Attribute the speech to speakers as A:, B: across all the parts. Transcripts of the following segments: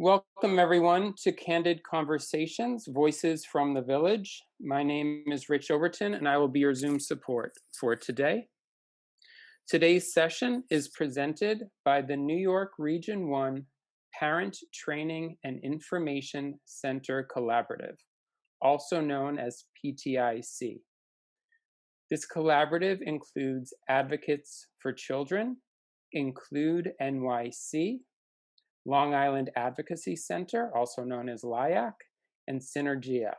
A: Welcome, everyone, to Candid Conversations, Voices from the Village. My name is Rich Overton, and I will be your Zoom support for today. Today's session is presented by the New York Region 1 Parent Training and Information Center Collaborative, also known as PTIC. This collaborative includes Advocates for Children, INCLUDEnyc, Long Island Advocacy Center, also known as LIAC, and Sinergia.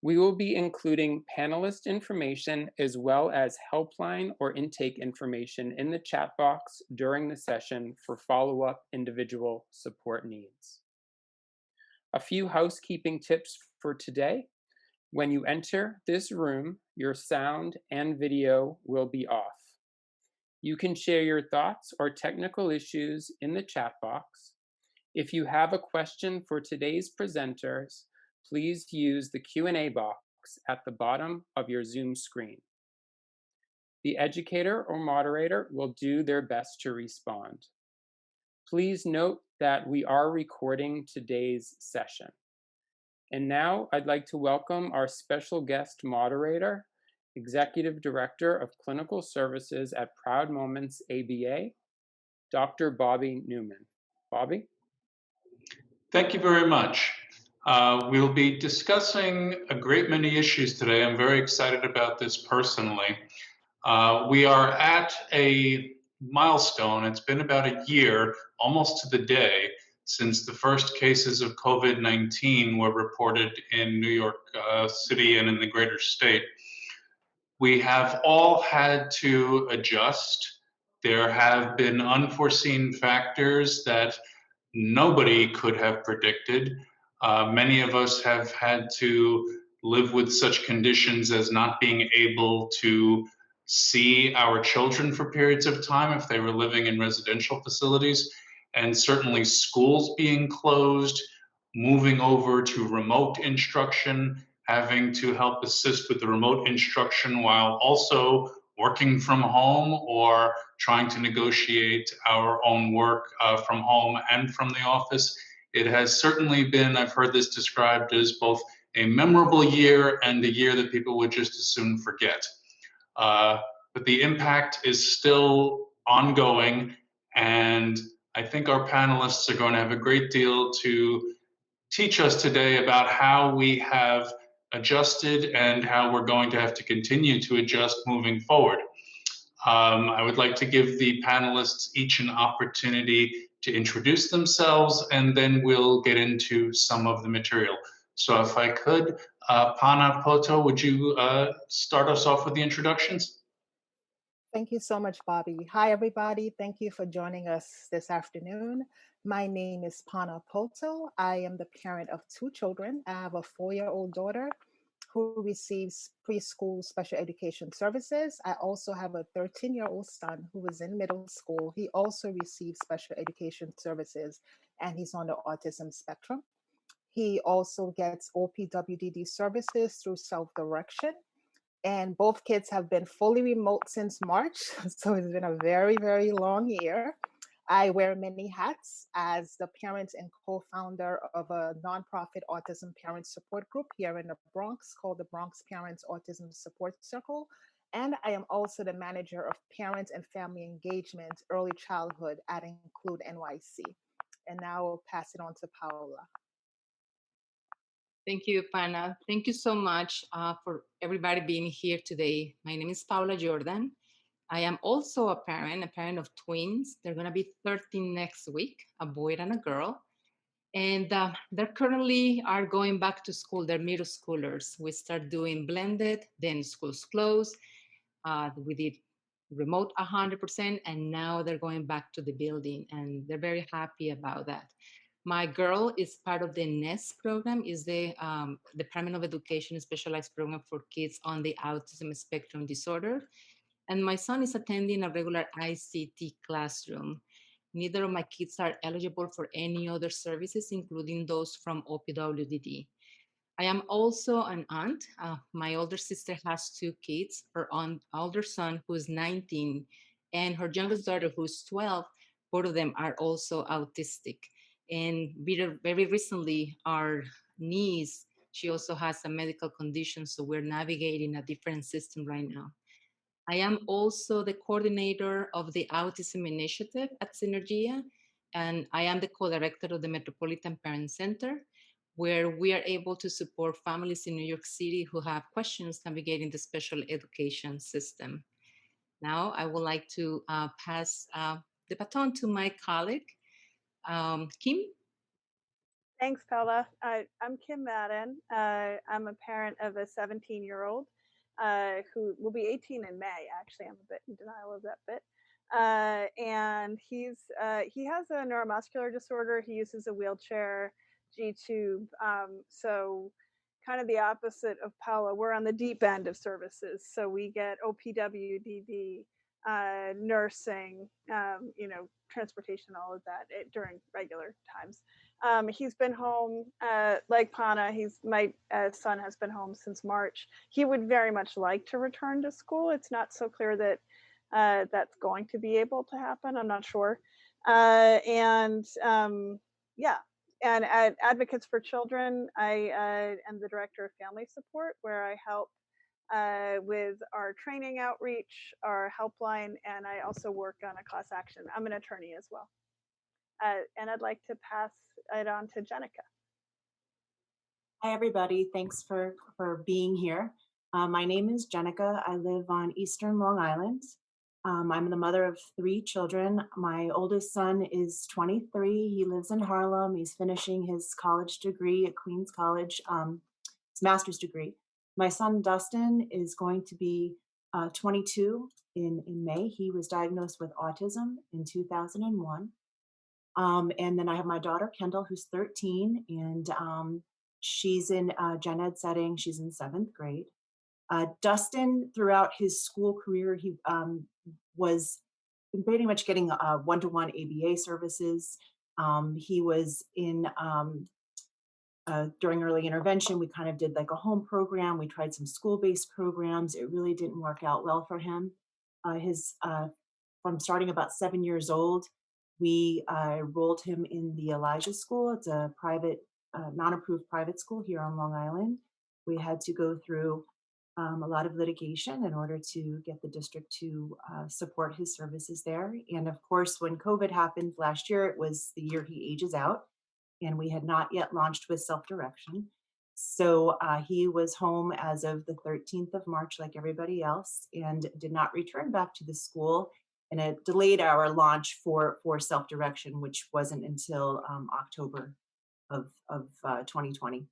A: We will be including panelist information as well as helpline or intake information in the chat box during the session for follow-up individual support needs. A few housekeeping tips for today. When you enter this room, your sound and video will be off. You can share your thoughts or technical issues in the chat box. If you have a question for today's presenters, please use the Q&A box at the bottom of your Zoom screen. The educator or moderator will do their best to respond. Please note that we are recording today's session. And now I'd like to welcome our special guest moderator, Executive Director of Clinical Services at Proud Moments ABA, Dr. Bobby Newman. Bobby?
B: Thank you very much. We'll be discussing a great many issues today. I'm very excited about this personally. We are at a milestone. It's been about a year, almost to the day, since the first cases of COVID-19 were reported in New York City and in the greater state. We have all had to adjust. There have been unforeseen factors that nobody could have predicted. Many of us have had to live with such conditions as not being able to see our children for periods of time if they were living in residential facilities, and certainly schools being closed, moving over to remote instruction, having to help assist with the remote instruction while also working from home or trying to negotiate our own work from home and from the office. It has certainly been, I've heard this described as both a memorable year and a year that people would just as soon forget. But the impact is still ongoing, and I think our panelists are going to have a great deal to teach us today about how we have adjusted and how we're going to have to continue to adjust moving forward. I would like to give the panelists each an opportunity to introduce themselves, and then we'll get into some of the material. So if I could, Kpana, Kpoto, would you start us off with the introductions?
C: Thank you so much, Bobby. Hi, everybody. Thank you for joining us this afternoon. My name is Kpana Kpoto. I am the parent of 2 children. I have a 4-year-old daughter who receives preschool special education services. I also have a 13-year-old son who is in middle school. He also receives special education services, and he's on the autism spectrum. He also gets OPWDD services through self-direction. And both kids have been fully remote since March. So it's been a very, very long year. I wear many hats as the parent and co-founder of a nonprofit autism parent support group here in the Bronx called the Bronx Parents Autism Support Circle. And I am also the manager of parent and family engagement early childhood at INCLUDEnyc. And now I'll pass it on to Paola.
D: Thank you, Kpana. Thank you so much for everybody being here today. My name is Paola Jordan. I am also a parent of twins. They're going to be 13 next week, a boy and a girl. And they currently are going back to school. They're middle schoolers. We start doing blended, then schools closed. We did remote 100%, and now they're going back to the building, and they're very happy about that. My girl is part of the NEST program, is the Department of Education specialized program for kids on the autism spectrum disorder. And my son is attending a regular ICT classroom. Neither of my kids are eligible for any other services, including those from OPWDD. I am also an aunt. My older sister has 2 kids. Her older son, who is 19, and her youngest daughter, who's 12, both of them are also autistic. And very recently, our niece, she also has a medical condition, so we're navigating a different system right now. I am also the coordinator of the Autism Initiative at Sinergia, and I am the co-director of the Metropolitan Parent Center, where we are able to support families in New York City who have questions navigating the special education system. Now, I would like to pass the baton to my colleague, Kim.
E: Thanks, Paola. I'm Kim Madden. I'm a parent of a 17-year-old who will be 18 in May. Actually, I'm a bit in denial of that bit. And he has a neuromuscular disorder. He uses a wheelchair, G-tube. So kind of the opposite of Paola. We're on the deep end of services. So we get OPWDD, nursing, transportation, all of that during regular times. He's been home, like Kpana. My son has been home since March. He would very much like to return to school. It's not so clear that that's going to be able to happen. I'm not sure. Yeah. And at Advocates for Children, I am the director of family support, where I help with our training outreach, our helpline, and I also work on a class action. I'm an attorney as well. And I'd like to pass it on to Jenica.
F: Hi, everybody. Thanks for being here. My name is Jenica. I live on Eastern Long Island. I'm the mother of 3 children. My oldest son is 23. He lives in Harlem. He's finishing his college degree at Queens College, his master's degree. My son, Dustin, is going to be 22 in May. He was diagnosed with autism in 2001. And then I have my daughter, Kendall, who's 13, and she's in a gen ed setting. She's in 7th grade. Dustin, throughout his school career, he was pretty much getting one-to-one ABA services. He was in, during early intervention, we kind of did like a home program. We tried some school-based programs. It really didn't work out well for him. From starting about 7 years old, we enrolled him in the Elijah School. It's a private, non-approved private school here on Long Island. We had to go through a lot of litigation in order to get the district to support his services there. And of course, when COVID happened last year, it was the year he ages out, and we had not yet launched with self-direction. So he was home as of the 13th of March, like everybody else, and did not return back to the school. And it delayed our launch for self-direction, which wasn't until October of 2020.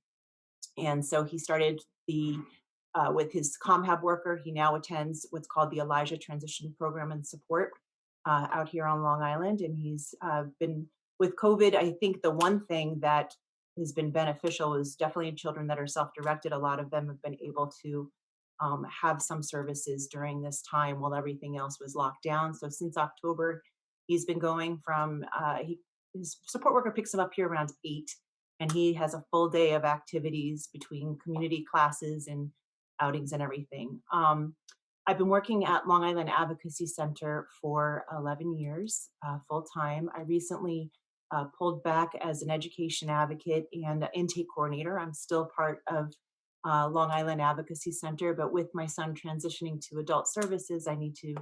F: And so he started with his ComHab worker. He now attends what's called the Elijah Transition Program and Support out here on Long Island. And he's been, with COVID, I think the one thing that has been beneficial is definitely children that are self-directed. A lot of them have been able to have some services during this time while everything else was locked down. So since October, he's been going from, his support worker picks him up here around 8, and he has a full day of activities between community classes and outings and everything. I've been working at Long Island Advocacy Center for 11 years, full time. I recently pulled back as an education advocate and intake coordinator. I'm still part of Long Island Advocacy Center, but with my son transitioning to adult services, I need to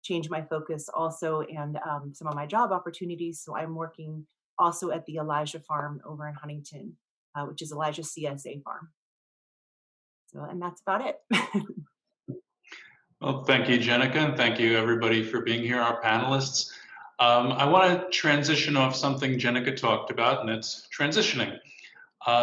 F: change my focus also and some of my job opportunities. So I'm working also at the Elijah Farm over in Huntington, which is Elijah CSA Farm. So, and that's about it.
B: Well, thank you, Jenica, and thank you everybody for being here, our panelists. I want to transition off something Jenica talked about, and it's transitioning.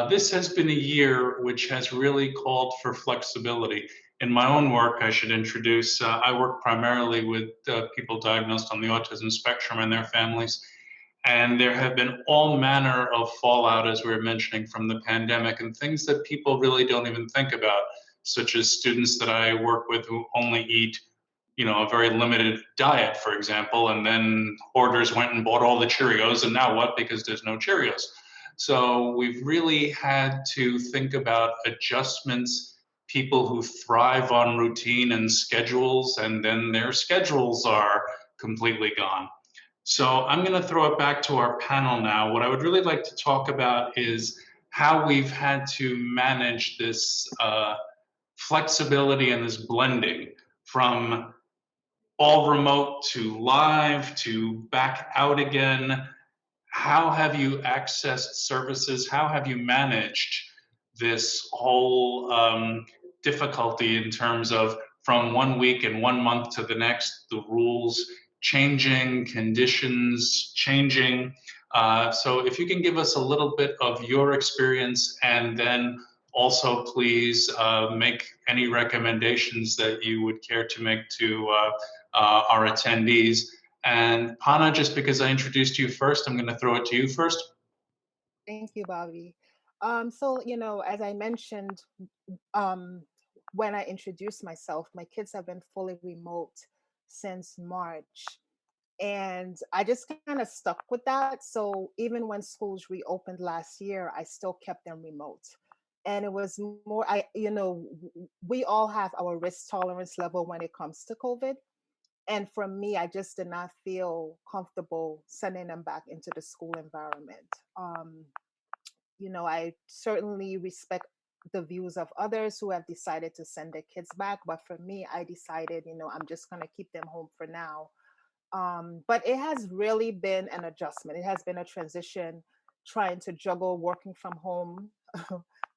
B: This has been a year which has really called for flexibility. In my own work, I should introduce, I work primarily with people diagnosed on the autism spectrum and their families. And there have been all manner of fallout, as we were mentioning, from the pandemic, and things that people really don't even think about, such as students that I work with who only eat, a very limited diet, for example, and then hoarders went and bought all the Cheerios, and now what? Because there's no Cheerios. So we've really had to think about adjustments, people who thrive on routine and schedules, and then their schedules are completely gone. So I'm going to throw it back to our panel now. What I would really like to talk about is how we've had to manage this flexibility and this blending from all remote to live to back out again. How have you accessed services? How have you managed this whole difficulty in terms of from 1 week and 1 month to the next, the rules changing, conditions changing? So if you can give us a little bit of your experience, and then also please make any recommendations that you would care to make to our attendees. And Pana, just because I introduced you first, I'm going to throw it to you first.
C: Thank you, Bobby. So, as I mentioned, when I introduced myself, my kids have been fully remote since March. And I just kind of stuck with that. So even when schools reopened last year, I still kept them remote. And it was more, we all have our risk tolerance level when it comes to COVID. And for me, I just did not feel comfortable sending them back into the school environment. I certainly respect the views of others who have decided to send their kids back. But for me, I decided, I'm just going to keep them home for now. But it has really been an adjustment. It has been a transition trying to juggle working from home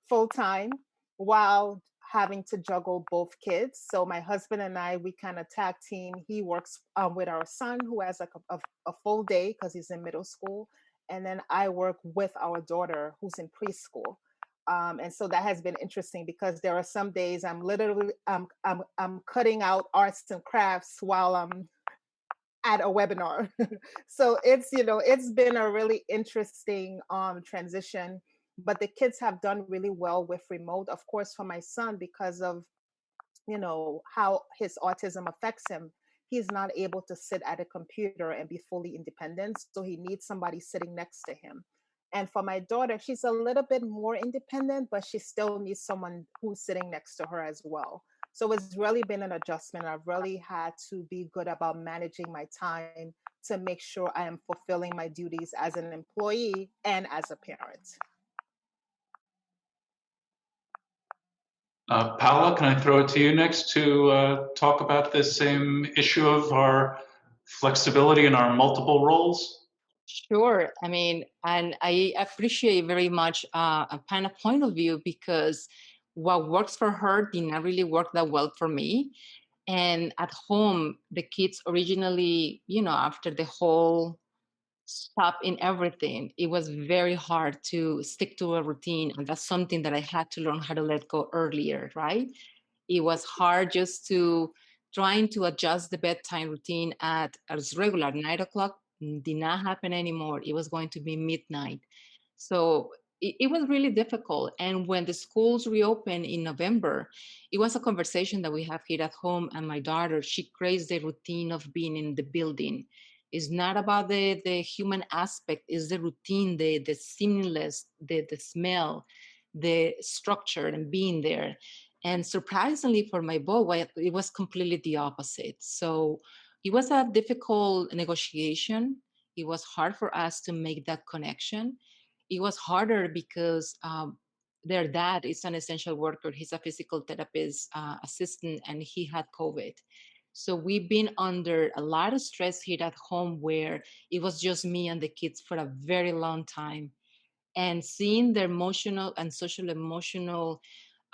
C: full time while having to juggle both kids. So my husband and I, we kind of tag team. He works with our son who has like a full day because he's in middle school. And then I work with our daughter who's in preschool. And so that has been interesting because there are some days I'm literally I'm cutting out arts and crafts while I'm at a webinar. So it's been a really interesting transition, but the kids have done really well with remote. Of course, for my son, because of how his autism affects him, he's not able to sit at a computer and be fully independent, so he needs somebody sitting next to him. And for my daughter, she's a little bit more independent, but she still needs someone who's sitting next to her as well. So it's really been an adjustment. I've really had to be good about managing my time to make sure I am fulfilling my duties as an employee and as a parent.
B: Paola, can I throw it to you next to talk about this same issue of our flexibility in our multiple roles?
D: Sure. I mean, and I appreciate very much a kind of point of view, because what works for her did not really work that well for me. And at home, the kids originally, after the whole stop in everything, it was very hard to stick to a routine. And that's something that I had to learn how to let go earlier, right? It was hard just to trying to adjust the bedtime routine at as regular 9 o'clock did not happen anymore. It was going to be midnight. So it was really difficult. And when the schools reopened in November, it was a conversation that we have here at home. And my daughter, she craves the routine of being in the building. It's not about the human aspect, it's the routine, the seamless, the smell, the structure and being there. And surprisingly for my boy, it was completely the opposite. So it was a difficult negotiation. It was hard for us to make that connection. It was harder because their dad is an essential worker. He's a physical therapist assistant, and he had COVID. So we've been under a lot of stress here at home, where it was just me and the kids for a very long time. And seeing their emotional and social emotional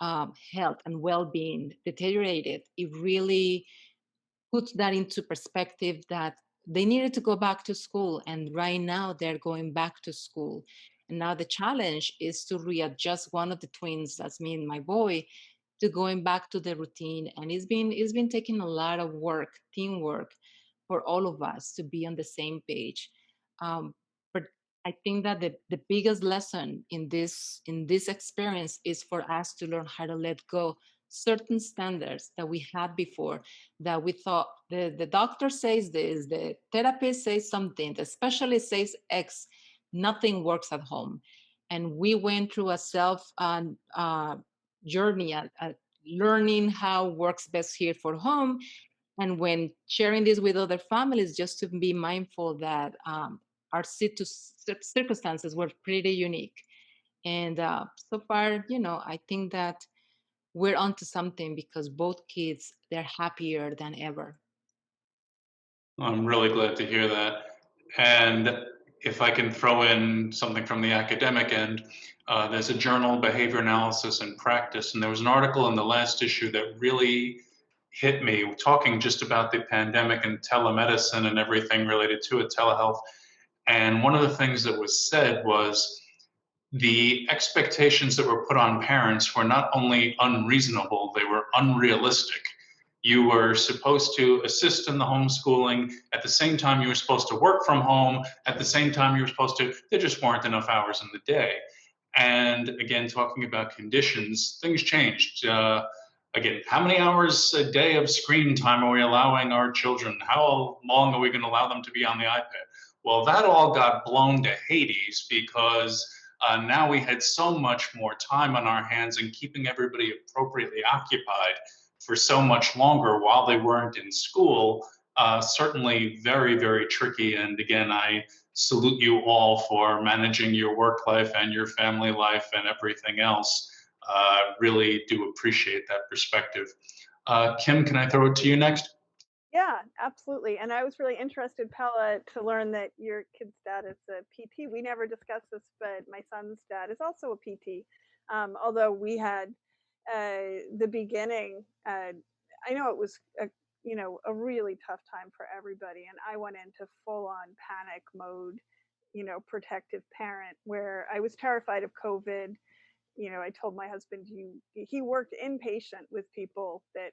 D: health and well-being deteriorated, it really puts that into perspective that they needed to go back to school. And right now they're going back to school. And now the challenge is to readjust one of the twins, that's me and my boy, to going back to the routine. And it's been taking a lot of work, teamwork, for all of us to be on the same page. But I think that the biggest lesson in this experience is for us to learn how to let go certain standards that we had before, that we thought the doctor says this, the therapist says something, the specialist says X, nothing works at home. And we went through a self journey at learning how works best here for home. And when sharing this with other families, just to be mindful that our circumstances were pretty unique. And so far, I think that we're onto something because both kids, they're happier than ever.
B: I'm really glad to hear that. And if I can throw in something from the academic end, there's a journal, Behavior Analysis and Practice, and there was an article in the last issue that really hit me, talking just about the pandemic and telemedicine and everything related to it, telehealth. And one of the things that was said was the expectations that were put on parents were not only unreasonable, they were unrealistic. You were supposed to assist in the homeschooling. At the same time, you were supposed to work from home. At the same time, you were supposed to, there just weren't enough hours in the day. And again, talking about conditions, things changed. Again, how many hours a day of screen time are we allowing our children? How long are we going to allow them to be on the iPad? Well, that all got blown to Hades because now we had so much more time on our hands, and keeping everybody appropriately occupied for so much longer while they weren't in school, certainly very, very tricky. And again, I salute you all for managing your work life and your family life and everything else. Really do appreciate that perspective. Kim, can I throw it to you next?
E: Yeah, absolutely. And I was really interested, Paola, to learn that your kid's dad is a PT. We never discussed this, but my son's dad is also a PT. Although we had the beginning, I know it was a really tough time for everybody, and I went into full-on panic mode, protective parent, where I was terrified of COVID. I told my husband, he worked inpatient with people that,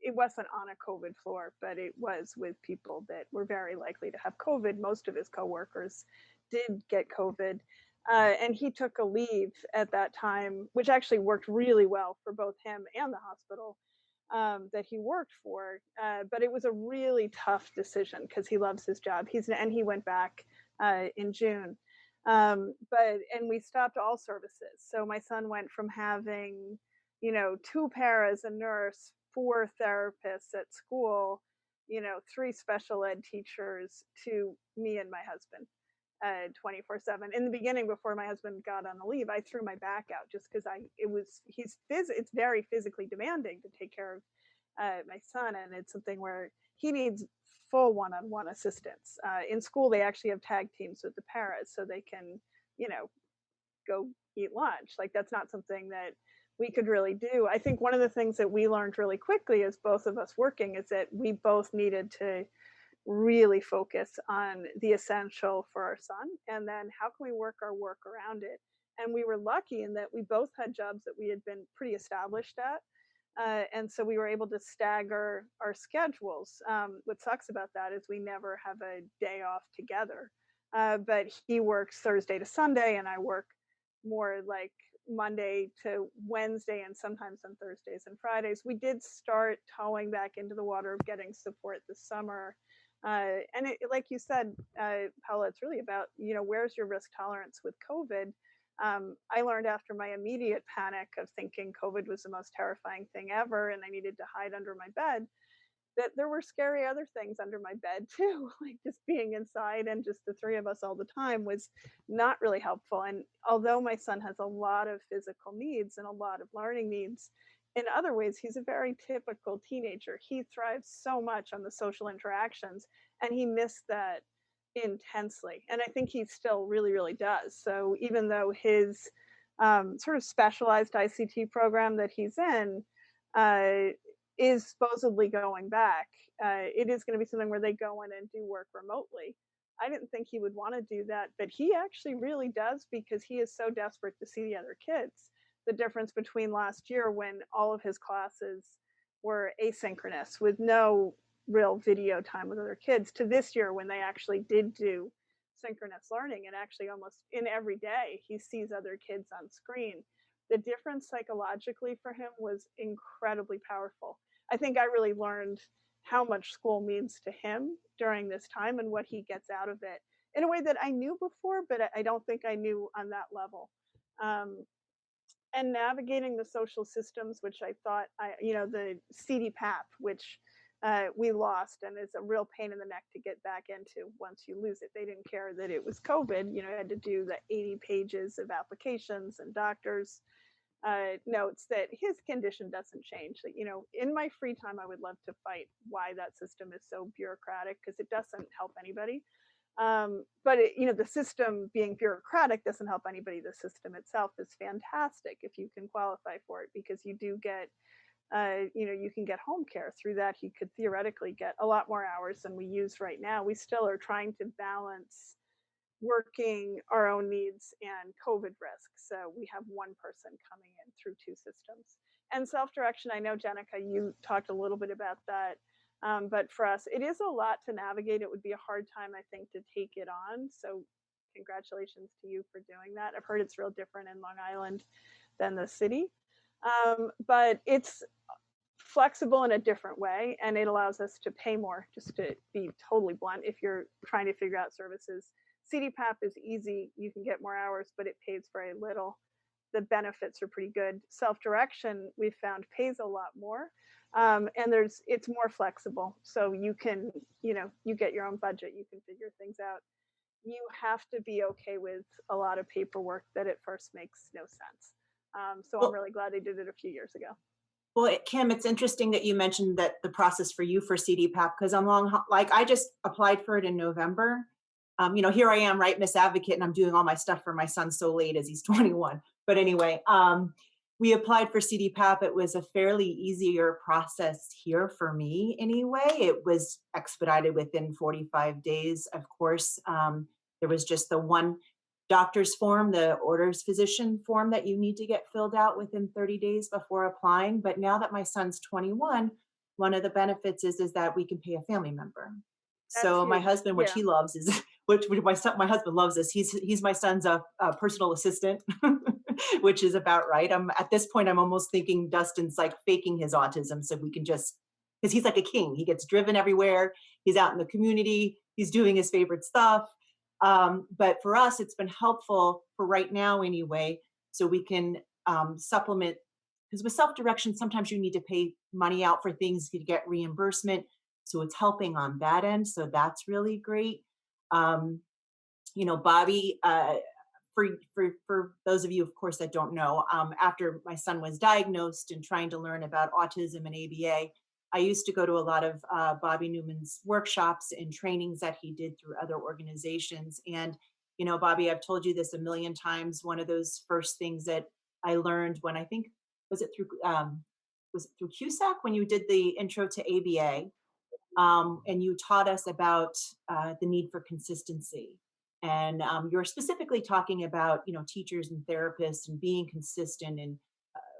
E: it wasn't on a COVID floor, but it was with people that were very likely to have COVID. Most of his coworkers did get COVID. And he took a leave at that time, which actually worked really well for both him and the hospital that he worked for. But it was a really tough decision because he loves his job. And he went back in June. And we stopped all services. So my son went from having, 2 paras, a nurse, 4 therapists at school, 3 special ed teachers, to me and my husband 24/7. In the beginning, before my husband got on the leave, I threw my back out just because it's very physically demanding to take care of my son, and it's something where he needs full one-on-one assistance. In school, they actually have tag teams with the paras so they can, go eat lunch. Like, that's not something that we could really do. I think one of the things that we learned really quickly as both of us working is that we both needed to really focus on the essential for our son, and then how can we work our work around it. And we were lucky in that we both had jobs that we had been pretty established at, and so we were able to stagger our schedules. What sucks about that is we never have a day off together, but he works Thursday to Sunday and I work more like Monday to Wednesday, and sometimes on Thursdays and Fridays. We did start towing back into the water of getting support this summer. And like you said, Paola, it's really about, where's your risk tolerance with COVID? I learned after my immediate panic of thinking COVID was the most terrifying thing ever and I needed to hide under my bed, that there were scary other things under my bed too. Like, just being inside and just the 3 of us all the time was not really helpful. And although my son has a lot of physical needs and a lot of learning needs, in other ways, he's a very typical teenager. He thrives so much on the social interactions, and he missed that intensely. And I think he still really, really does. So even though his sort of specialized ICT program that he's in is supposedly going back, it is going to be something where they go in and do work remotely. I didn't think he would want to do that, but he actually really does, because he is so desperate to see the other kids. The difference between last year, when all of his classes were asynchronous with no real video time with other kids, to this year when they actually did do synchronous learning, and actually almost in every day he sees other kids on screen. The difference psychologically for him was incredibly powerful. I think I really learned how much school means to him during this time and what he gets out of it in a way that I knew before, but I don't think I knew on that level. And navigating the social systems, which I thought, the CDPAP, which we lost, and it's a real pain in the neck to get back into once you lose it. They didn't care that it was COVID. You know, I had to do the 80 pages of applications and doctors notes that his condition doesn't change. That, you know, in my free time, I would love to fight why that system is so bureaucratic, because it doesn't help anybody. But it, you know, the system being bureaucratic doesn't help anybody. The system itself is fantastic if you can qualify for it, because you do get, you know, you can get home care through that. You could theoretically get a lot more hours than we use right now. We still are trying to balance working our own needs and COVID risk. So we have one person coming in through two systems. And self-direction, I know, Jenica, you talked a little bit about that. But for us, it is a lot to navigate. It would be a hard time, I think, to take it on. So congratulations to you for doing that. I've heard it's real different in Long Island than the city. But it's flexible in a different way, and it allows us to pay more, just to be totally blunt, if you're trying to figure out services. CDPAP is easy, you can get more hours, but it pays very little. The benefits are pretty good. Self-direction, we've found, pays a lot more, and it's more flexible. So you can, you know, you get your own budget, you can figure things out. You have to be okay with a lot of paperwork that at first makes no sense. So I'm really glad they did it a few years ago.
F: Well, Kim, it's interesting that you mentioned that the process for you for CDPAP, because I just applied for it in November. You know, here I am, right, Miss Advocate, and I'm doing all my stuff for my son so late as he's 21. But anyway, we applied for CDPAP. It was a fairly easier process here for me anyway. It was expedited within 45 days, of course. There was just the one doctor's form, the orders physician form that you need to get filled out within 30 days before applying. But now that my son's 21, one of the benefits is that we can pay a family member. So my husband, which he loves, is which my husband loves this. He's my son's personal assistant, which is about right. At this point, I'm almost thinking Dustin's like faking his autism, so we can just, because he's like a king. He gets driven everywhere. He's out in the community. He's doing his favorite stuff. But for us, it's been helpful for right now anyway, so we can supplement. Because with self-direction, sometimes you need to pay money out for things to get reimbursement. So it's helping on that end. So that's really great. You know, Bobby, for those of you, of course, that don't know, after my son was diagnosed and trying to learn about autism and ABA, I used to go to a lot of Bobby Newman's workshops and trainings that he did through other organizations. And, you know, Bobby, I've told you this a million times. One of those first things that I learned when I think, was it through CUSAC, when you did the intro to ABA, and you taught us about the need for consistency. And you're specifically talking about, you know, teachers and therapists and being consistent, and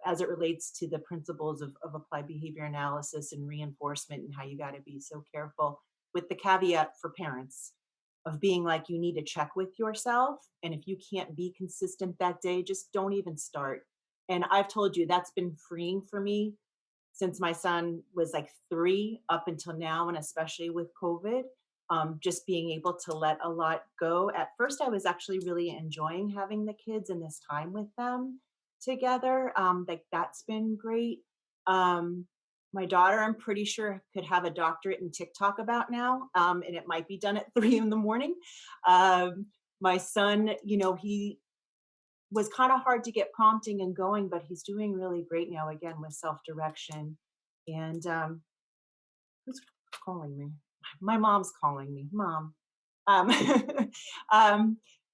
F: as it relates to the principles of applied behavior analysis and reinforcement, and how you got to be so careful, with the caveat for parents of being like, you need to check with yourself. And if you can't be consistent that day, just don't even start. And I've told you that's been freeing for me since my son was like 3 up until now, and especially with COVID, just being able to let a lot go. At first, I was actually really enjoying having the kids and this time with them together. Like that's been great. My daughter, I'm pretty sure, could have a doctorate in TikTok about now, and it might be done at 3 in the morning. My son, you know, he was kind of hard to get prompting and going, but he's doing really great now, again, with self-direction. And who's calling me? My mom's calling me, Mom.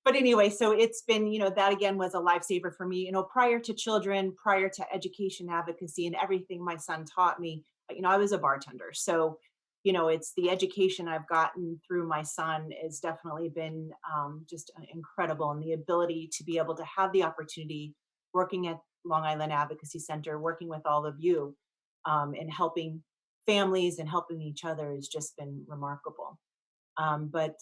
F: But anyway, so it's been, you know, that again was a lifesaver for me, you know, prior to children, prior to education advocacy and everything my son taught me. You know, I was a bartender. So, you know, it's the education I've gotten through my son has definitely been just incredible. And the ability to be able to have the opportunity working at Long Island Advocacy Center, working with all of you and helping families and helping each other has just been remarkable. But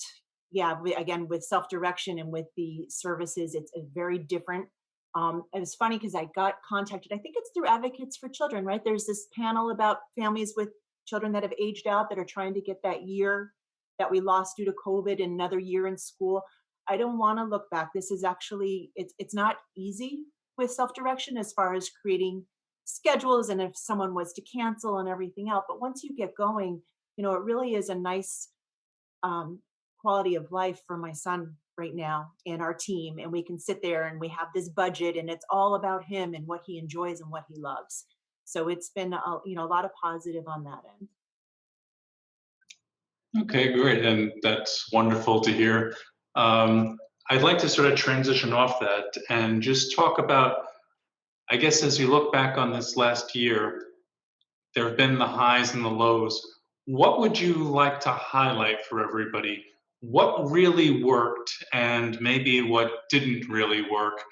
F: yeah, again, with self-direction and with the services, it's a very different. It was funny because I got contacted, I think it's through Advocates for Children, right? There's this panel about families with children that have aged out that are trying to get that year that we lost due to COVID and another year in school. I don't want to look back. This is actually, it's not easy with self-direction as far as creating schedules and if someone was to cancel and everything else. But once you get going, you know, it really is a nice quality of life for my son right now and our team. And we can sit there and we have this budget and it's all about him and what he enjoys and what he loves. So it's been, you know, a lot of positive on that end.
B: Okay, great, and that's wonderful to hear. I'd like to sort of transition off that and just talk about, I guess, as you look back on this last year, there have been the highs and the lows. What would you like to highlight for everybody? What really worked and maybe what didn't really work?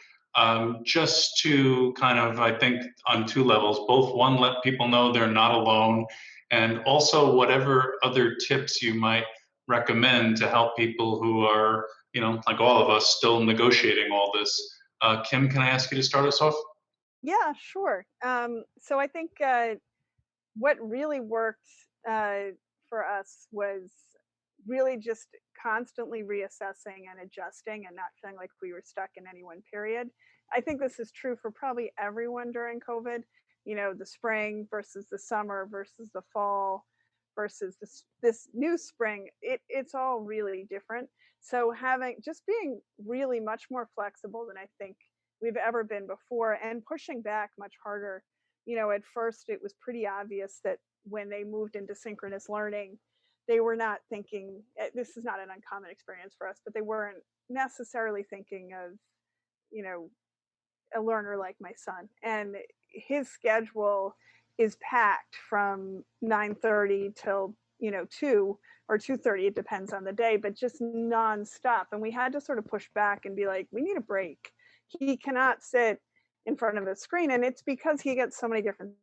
B: Just to kind of, I think, on two levels, both one, let people know they're not alone, and also whatever other tips you might recommend to help people who are, you know, like all of us, still negotiating all this. Kim, can I ask you to start us off?
E: Yeah, sure. So I think what really worked for us was really just constantly reassessing and adjusting and not feeling like we were stuck in any one period. I think this is true for probably everyone during COVID. You know, the spring versus the summer versus the fall versus this new spring, it's all really different. So being really much more flexible than I think we've ever been before and pushing back much harder. You know, at first it was pretty obvious that when they moved into synchronous learning, they were not thinking, this is not an uncommon experience for us, but they weren't necessarily thinking of, you know, a learner like my son. And his schedule is packed from 9:30 till, you know, 2 or 2:30, it depends on the day, but just nonstop. And we had to sort of push back and be like, we need a break. He cannot sit in front of a screen. And it's because he gets so many different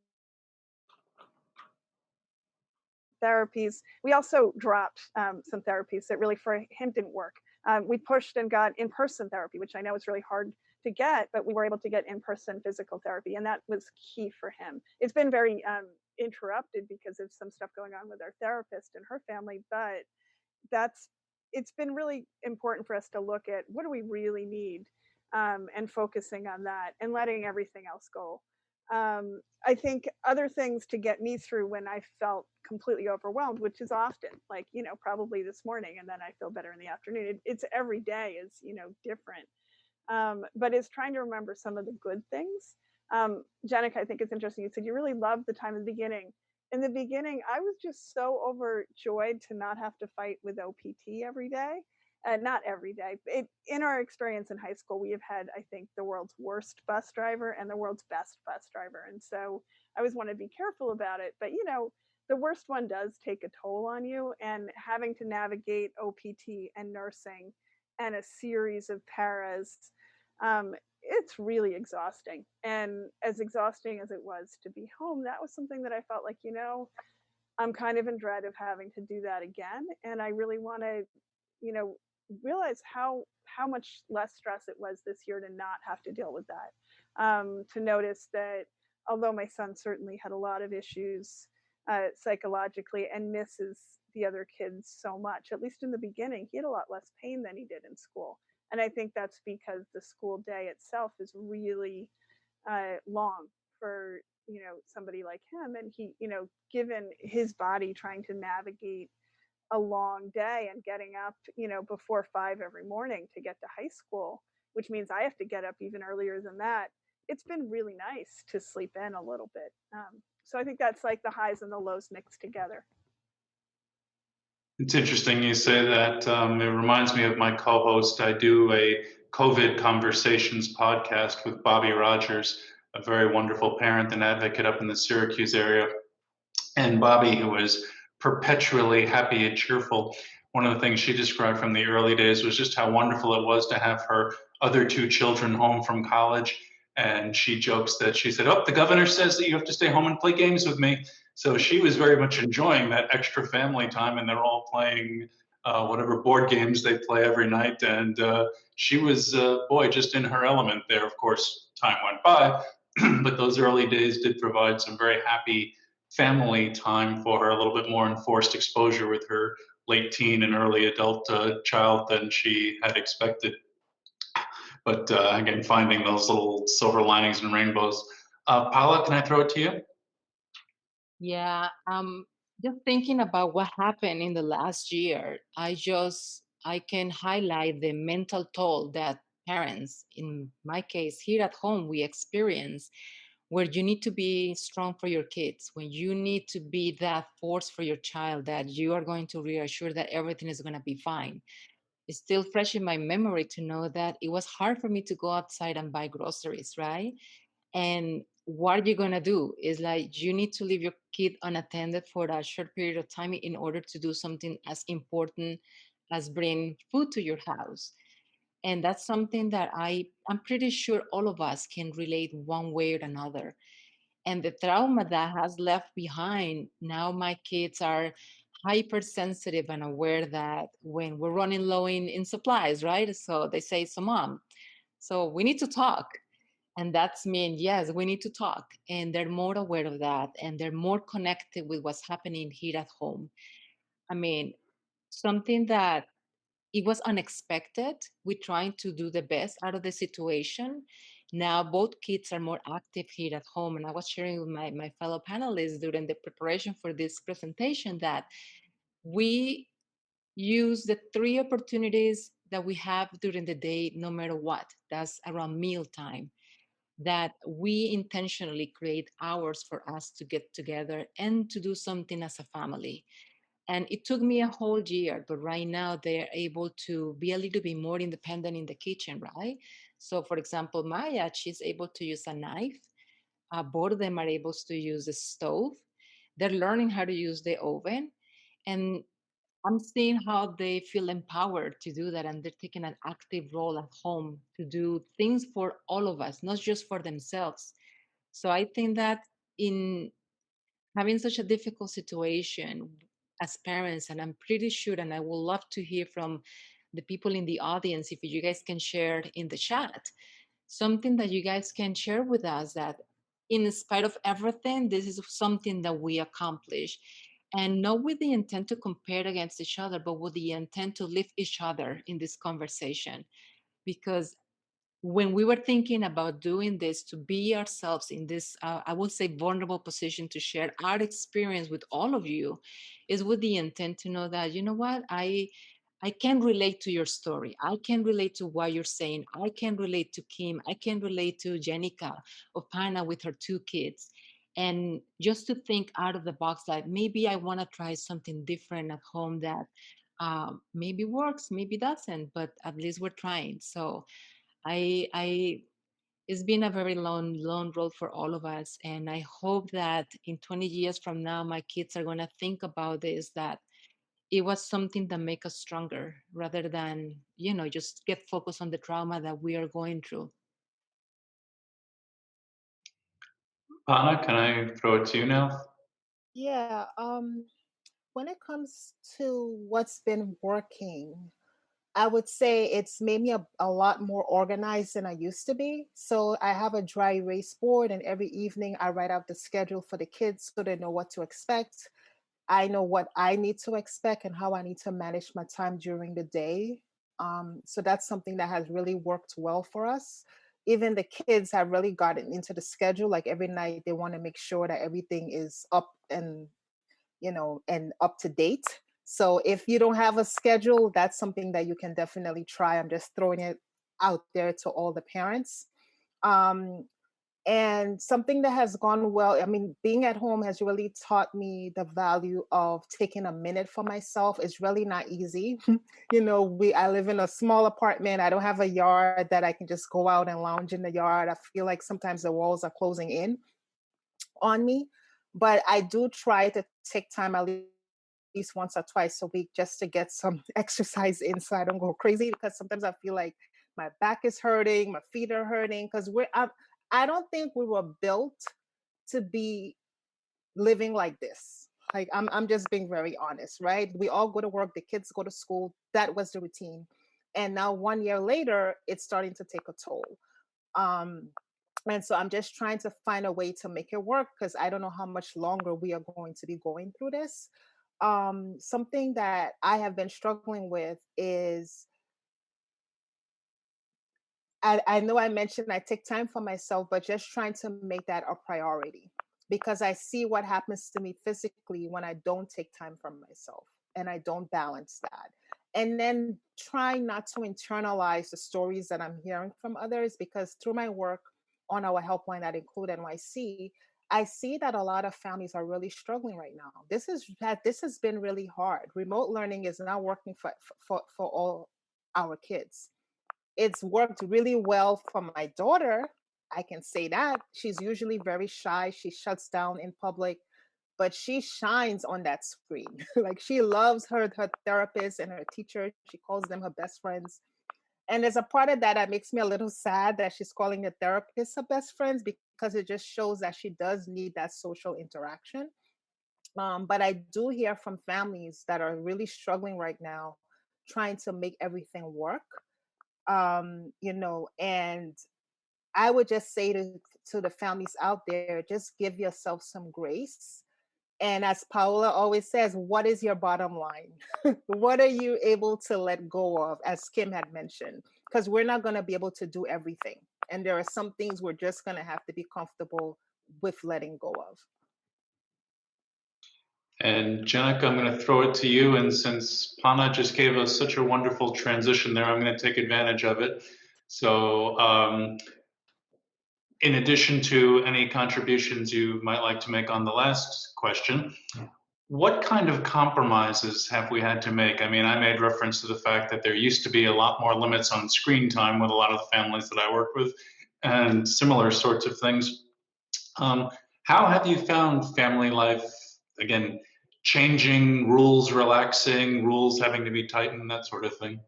E: therapies. We also dropped some therapies that really for him didn't work. We pushed and got in-person therapy, which I know is really hard to get, but we were able to get in-person physical therapy, and that was key for him. It's been very interrupted because of some stuff going on with our therapist and her family, but it's been really important for us to look at what do we really need, and focusing on that and letting everything else go. I think other things to get me through when I felt completely overwhelmed, which is often, like, you know, probably this morning, and then I feel better in the afternoon. It's every day is, you know, different. But it's trying to remember some of the good things. Jenica, I think it's interesting. You said you really loved the time in the beginning. In the beginning, I was just so overjoyed to not have to fight with OPT every day. Not every day. In our experience in high school, we have had, I think, the world's worst bus driver and the world's best bus driver. And so I always want to be careful about it. But, you know, the worst one does take a toll on you, and having to navigate OPT and nursing and a series of paras, it's really exhausting. And as exhausting as it was to be home, that was something that I felt like, you know, I'm kind of in dread of having to do that again. And I really want to, you know, realize how much less stress it was this year to not have to deal with that. To notice that although my son certainly had a lot of issues psychologically and misses the other kids so much, at least in the beginning, he had a lot less pain than he did in school. And I think that's because the school day itself is really long for, you know, somebody like him. And he, you know, given his body trying to navigate a long day and getting up, you know, before 5 every morning to get to high school, which means I have to get up even earlier than that. It's been really nice to sleep in a little bit. So I think that's like the highs and the lows mixed together.
B: It's interesting you say that. It reminds me of my co-host. I do a COVID Conversations podcast with Bobby Rogers, a very wonderful parent and advocate up in the Syracuse area. And Bobby, who is perpetually happy and cheerful, one of the things she described from the early days was just how wonderful it was to have her other 2 children home from college. And she jokes that she said, "Oh, the governor says that you have to stay home and play games with me." So she was very much enjoying that extra family time, and they're all playing whatever board games they play every night. And she was, boy, just in her element there. Of course, time went by, but those early days did provide some very happy family time for her, a little bit more enforced exposure with her late teen and early adult child than she had expected. But again, finding those little silver linings and rainbows. Paola, can I throw it to you?
D: Yeah, just thinking about what happened in the last year, I can highlight the mental toll that parents, in my case, here at home, we experience, where you need to be strong for your kids, when you need to be that force for your child, that you are going to reassure that everything is going to be fine. It's still fresh in my memory to know that it was hard for me to go outside and buy groceries, right? And what you're gonna do is like you need to leave your kid unattended for a short period of time in order to do something as important as bring food to your house. And that's something that I'm pretty sure all of us can relate one way or another. And the trauma that has left behind, now my kids are hypersensitive and aware that when we're running low in supplies, right? So they say, so mom, so we need to talk. And that's mean, yes, we need to talk. And they're more aware of that. And they're more connected with what's happening here at home. I mean, something that it was unexpected. We're trying to do the best out of the situation. Now both kids are more active here at home. And I was sharing with my fellow panelists during the preparation for this presentation that we use the three opportunities that we have during the day, no matter what. That's around mealtime, that we intentionally create hours for us to get together and to do something as a family. And it took me a whole year, but right now they're able to be a little bit more independent in the kitchen, right? So, for example, Maya, she's able to use a knife. Both of them are able to use the stove. They're learning how to use the oven. And I'm seeing how they feel empowered to do that, and they're taking an active role at home to do things for all of us, not just for themselves. So I think that in having such a difficult situation as parents, and I'm pretty sure, and I would love to hear from the people in the audience, if you guys can share in the chat, something that you guys can share with us that in spite of everything, this is something that we accomplish. And not with the intent to compare against each other, but with the intent to lift each other in this conversation. Because when we were thinking about doing this to be ourselves in this I would say vulnerable position to share our experience with all of you, is with the intent to know that, you know what, I can relate to your story, I can relate to what you're saying, I can relate to Kim, I can relate to Jenica of Pana with her two kids. And just to think out of the box, that maybe I want to try something different at home that maybe works, maybe doesn't, but at least we're trying. So I it's been a very long road for all of us. And I hope that in 20 years from now, my kids are going to think about this, that it was something that make us stronger rather than, just get focused on the trauma that we are going through.
B: Pana, can I throw it to you now?
C: Yeah, when it comes to what's been working, I would say it's made me a lot more organized than I used to be. So I have a dry erase board, and every evening I write out the schedule for the kids so they know what to expect. I know what I need to expect and how I need to manage my time during the day. So that's something that has really worked well for us. Even the kids have really gotten into the schedule. Like every night, they want to make sure that everything is up and and up to date. So if you don't have a schedule, that's something that you can definitely try. I'm just throwing it out there to all the parents. Um, and something that has gone well, I mean, being at home has really taught me the value of taking a minute for myself. It's really not easy. I live in a small apartment. I don't have a yard that I can just go out and lounge in the yard. I feel like sometimes the walls are closing in on me. But I do try to take time at least once or twice a week just to get some exercise in so I don't go crazy, because sometimes I feel like my back is hurting, my feet are hurting, because I don't think we were built to be living like this. Like I'm just being very honest, right? We all go to work, the kids go to school. That was the routine. And now 1 year later, it's starting to take a toll. Um, and so I'm just trying to find a way to make it work, because I don't know how much longer we are going to be going through this. Something that I have been struggling with is I know I mentioned I take time for myself, but just trying to make that a priority because I see what happens to me physically when I don't take time for myself and I don't balance that. And then trying not to internalize the stories that I'm hearing from others because through my work on our helpline at Include NYC, I see that a lot of families are really struggling right now. This has been really hard. Remote learning is not working for all our kids. It's worked really well for my daughter. I can say that. She's usually very shy. She shuts down in public, but she shines on that screen. Like she loves her therapist and her teacher. She calls them her best friends. And there's a part of that that makes me a little sad that she's calling the therapist her best friends because it just shows that she does need that social interaction. But I do hear from families that are really struggling right now, trying to make everything work. And I would just say to the families out there, just give yourself some grace. And as Paola always says, what is your bottom line? What are you able to let go of, as Kim had mentioned? Because we're not going to be able to do everything. And there are some things we're just going to have to be comfortable with letting go of.
B: And Jenica, I'm going to throw it to you. And since Pana just gave us such a wonderful transition there, I'm going to take advantage of it. So in addition to any contributions you might like to make on the last question, what kind of compromises have we had to make? I mean, I made reference to the fact that there used to be a lot more limits on screen time with a lot of the families that I work with and similar sorts of things. How have you found family life, again, changing, rules relaxing, rules having to be tightened, that sort of thing?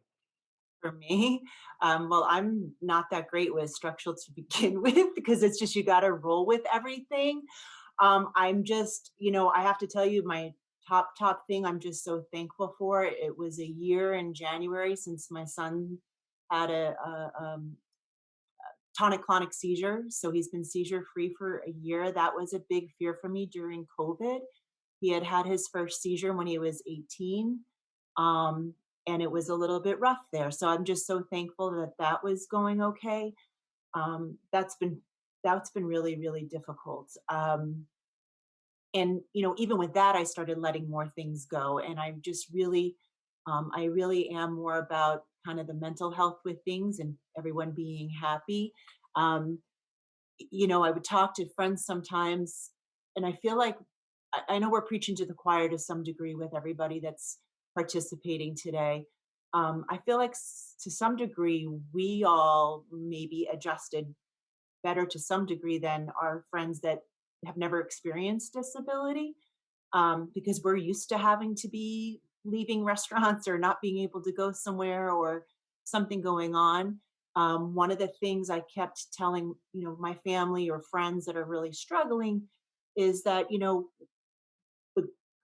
F: For me, well, I'm not that great with structural to begin with because it's just you got to roll with everything. I'm just, I have to tell you, my top thing I'm just so thankful for. It was a year in January since my son had a tonic-clonic seizure. So he's been seizure free for a year. That was a big fear for me during COVID. He had his first seizure when he was 18. And it was a little bit rough there. So I'm just so thankful that that was going okay. That's been really, really difficult. And even with that, I started letting more things go. And I'm just really, I really am more about kind of the mental health with things and everyone being happy. Um, I would talk to friends sometimes, and I feel like I know we're preaching to the choir to some degree with everybody that's participating today. I feel like to some degree, we all maybe adjusted better to some degree than our friends that have never experienced disability because we're used to having to be leaving restaurants or not being able to go somewhere or something going on. One of the things I kept telling, my family or friends that are really struggling is that,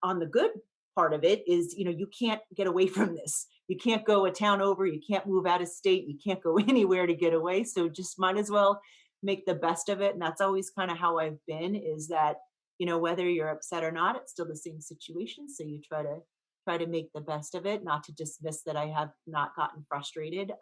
F: on the good part of it is, you can't get away from this. You can't go a town over, you can't move out of state, you can't go anywhere to get away. So just might as well make the best of it. And that's always kind of how I've been is that, whether you're upset or not, it's still the same situation. So you try to make the best of it, not to dismiss that I have not gotten frustrated.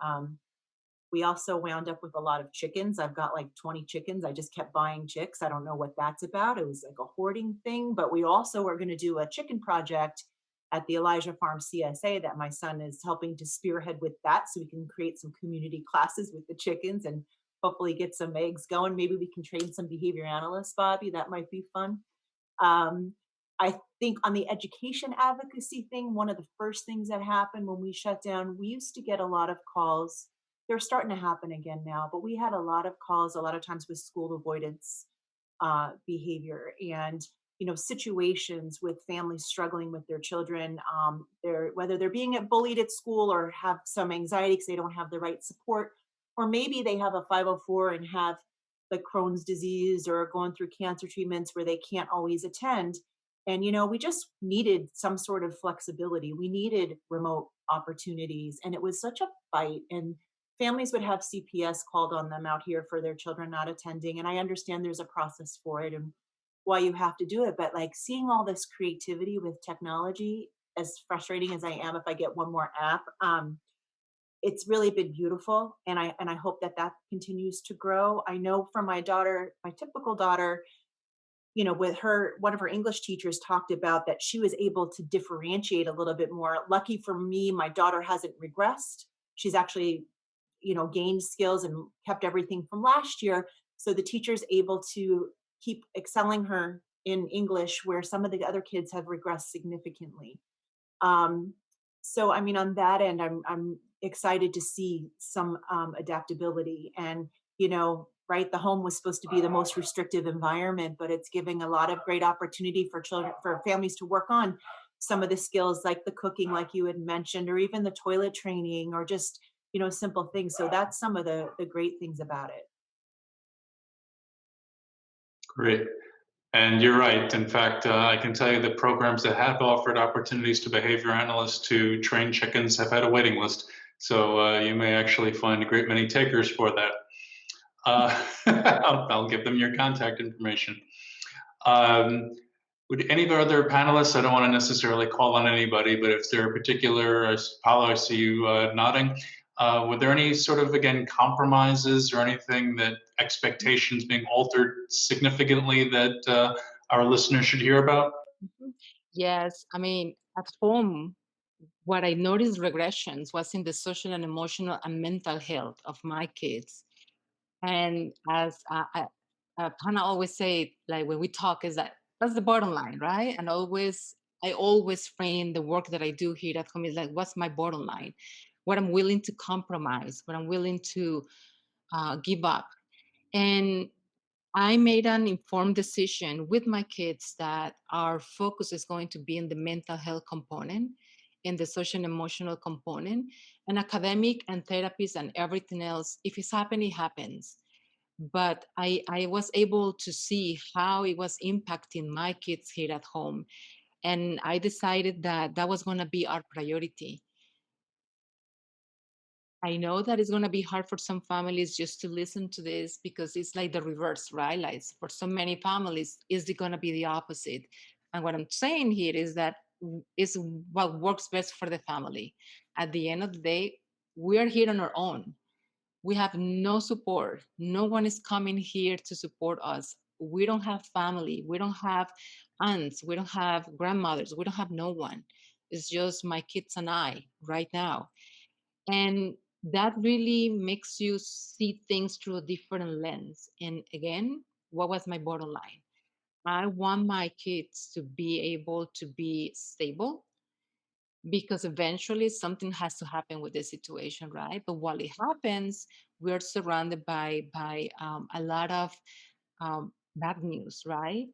F: We also wound up with a lot of chickens. I've got like 20 chickens. I just kept buying chicks. I don't know what that's about. It was like a hoarding thing. But we also are going to do a chicken project at the Elijah Farm CSA that my son is helping to spearhead with that. So we can create some community classes with the chickens and hopefully get some eggs going. Maybe we can train some behavior analysts, Bobby. That might be fun. I think on the education advocacy thing, one of the first things that happened when we shut down, we used to get a lot of calls. They're starting to happen again now, but we had a lot of calls, a lot of times with school avoidance behavior and situations with families struggling with their children. Whether they're being bullied at school or have some anxiety because they don't have the right support, or maybe they have a 504 and have the Crohn's disease or going through cancer treatments where they can't always attend. And we just needed some sort of flexibility. We needed remote opportunities, and it was such a fight. And families would have CPS called on them out here for their children not attending. And I understand there's a process for it and why you have to do it. But like seeing all this creativity with technology, as frustrating as I am if I get one more app, it's really been beautiful, and I hope that that continues to grow. I know from my daughter, my typical daughter, you know, with her, one of her English teachers talked about that she was able to differentiate a little bit more. Lucky for me, my daughter hasn't regressed. She's actually, you know, gained skills and kept everything from last year. So the teacher's able to keep excelling her in English where some of the other kids have regressed significantly. Um, so I mean, on that end, I'm excited to see some adaptability. And you know, right, the home was supposed to be the most restrictive environment, but it's giving a lot of great opportunity for children, for families to work on some of the skills like the cooking, like you had mentioned, or even the toilet training, or just, you know, simple things. So that's some of the great things about it.
B: Great. And you're right. In fact, I can tell you that programs that have offered opportunities to behavior analysts to train chickens have had a waiting list. So you may actually find a great many takers for that. I'll give them your contact information. Would any of our other panelists, I don't want to necessarily call on anybody, but if there are particular, Paola, I see you nodding. Were there any sort of, again, compromises or anything that expectations being altered significantly that our listeners should hear about?
D: Yes, I mean, at home, what I noticed regressions was in the social and emotional and mental health of my kids. And as Hannah always say, like when we talk, is that that's the bottom line, right? And I always frame the work that I do here at home is like, what's my bottom line? What I'm willing to compromise, what I'm willing to give up. And I made an informed decision with my kids that our focus is going to be in the mental health component, in the social and emotional component, and academic and therapies and everything else. If it's happening, it happens. But I was able to see how it was impacting my kids here at home. And I decided that that was going to be our priority. I know that it's going to be hard for some families just to listen to this because it's like the reverse, right? Like for so many families, is it going to be the opposite? And what I'm saying here is that is what works best for the family. At the end of the day, we are here on our own. We have no support. No one is coming here to support us. We don't have family. We don't have aunts. We don't have grandmothers. We don't have no one. It's just my kids and I right now. And that really makes you see things through a different lens. And again, what was my bottom line? I want my kids to be able to be stable because eventually something has to happen with the situation, right? But while it happens, we're surrounded by a lot of bad news, right?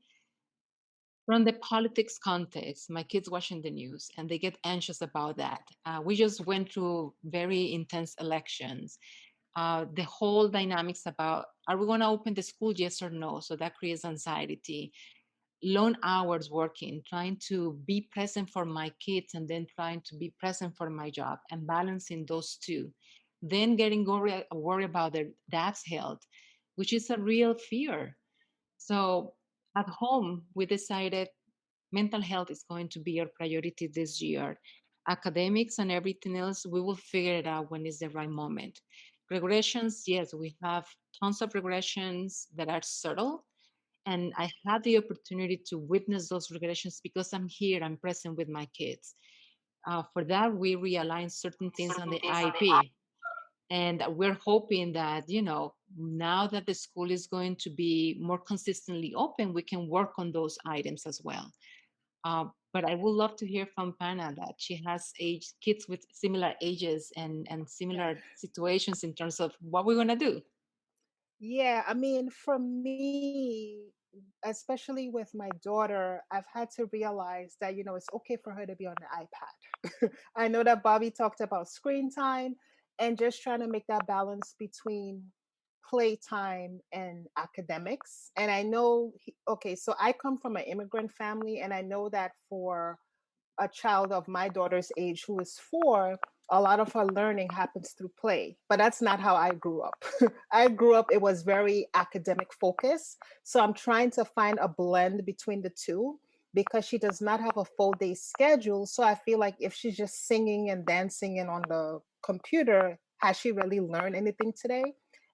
D: From the politics context, my kids watching the news and they get anxious about that. We just went through very intense elections. The whole dynamics about are we going to open the school, yes or no? So that creates anxiety. Long hours working, trying to be present for my kids and then trying to be present for my job and balancing those two. Then getting worried about their dad's health, which is a real fear. So at home, we decided mental health is going to be our priority this year. Academics and everything else, we will figure it out when it's the right moment. Regressions, yes, we have tons of regressions that are subtle. And I had the opportunity to witness those regressions because I'm here, I'm present with my kids. For that, we realigned certain things on the IEP. And we're hoping that, you know, now that the school is going to be more consistently open, we can work on those items as well. But I would love to hear from Pana that she has kids with similar ages and similar situations in terms of what we're gonna do.
C: Yeah, I mean, for me, especially with my daughter, I've had to realize that, you know, it's okay for her to be on the iPad. I know that Bobby talked about screen time and just trying to make that balance between playtime and academics. And I know, okay, so I come from an immigrant family, and I know that for a child of my daughter's age who is 4, a lot of her learning happens through play. But that's not how I grew up. I grew up, it was very academic focused. So I'm trying to find a blend between the two because she does not have a full day schedule. So I feel like if she's just singing and dancing and on the computer, has she really learned anything today?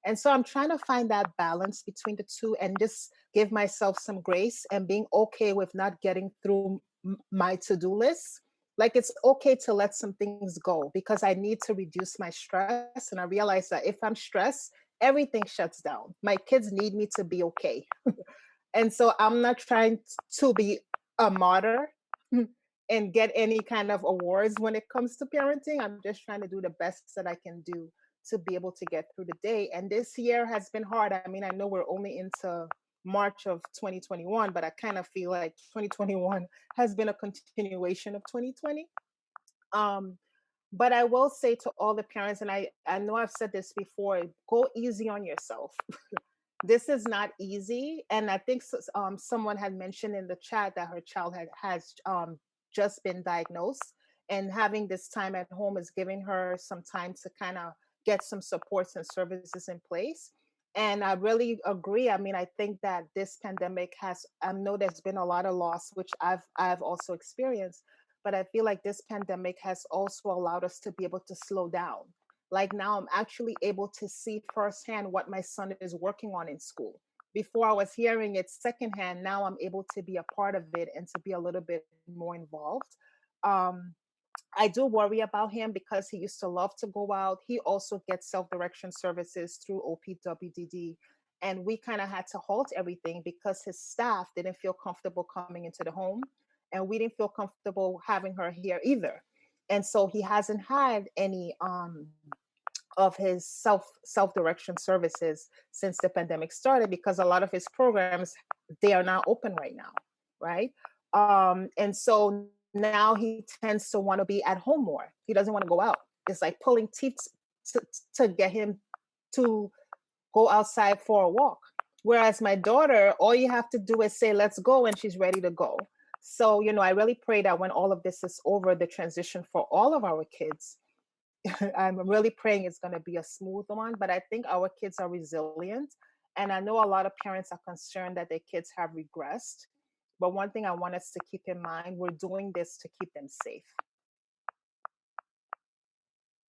C: And so I'm trying to find that balance between the two and just give myself some grace and being okay with not getting through my to-do list. Like it's okay to let some things go because I need to reduce my stress. And I realize that if I'm stressed, everything shuts down. My kids need me to be okay. And so I'm not trying to be a martyr and get any kind of awards when it comes to parenting. I'm just trying to do the best that I can do to be able to get through the day. And this year has been hard. I mean, I know we're only into March of 2021, but I kind of feel like 2021 has been a continuation of 2020. Um, but I will say to all the parents, and I know I've said this before, go easy on yourself. This is not easy. And I think someone had mentioned in the chat that her child has just been diagnosed, and having this time at home is giving her some time to kind of get some supports and services in place. And I really agree. I mean, I think that this pandemic has, I know there's been a lot of loss, which I've also experienced, but I feel like this pandemic has also allowed us to be able to slow down. Like now I'm actually able to see firsthand what my son is working on in school. Before I was hearing it secondhand, now I'm able to be a part of it and to be a little bit more involved. Um, I do worry about him because he used to love to go out. He also gets self-direction services through OPWDD. And we kind of had to halt everything because his staff didn't feel comfortable coming into the home. And we didn't feel comfortable having her here either. And so he hasn't had any of his self-direction services since the pandemic started, because a lot of his programs, they are not open right now, right? And so now he tends to want to be at home more. He doesn't want to go out. It's like pulling teeth to get him to go outside for a walk. Whereas my daughter, all you have to do is say, let's go, and she's ready to go. So, you know, I really pray that when all of this is over, the transition for all of our kids, I'm really praying it's going to be a smooth one. But I think our kids are resilient. And I know a lot of parents are concerned that their kids have regressed. But one thing I want us to keep in mind, we're doing this to keep them safe.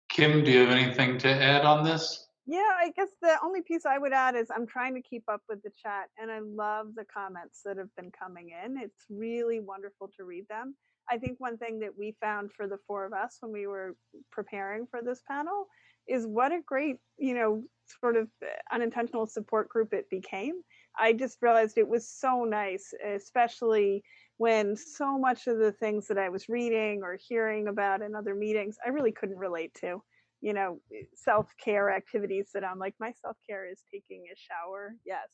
B: Kim, do you have anything to add on this?
E: Yeah, I guess the only piece I would add is I'm trying to keep up with the chat, and I love the comments that have been coming in. It's really wonderful to read them. I think one thing that we found for the four of us when we were preparing for this panel is what a great, you know, sort of unintentional support group it became. I just realized it was so nice, especially when so much of the things that I was reading or hearing about in other meetings, I really couldn't relate to. You know, self-care activities that I'm like, my self-care is taking a shower. Yes.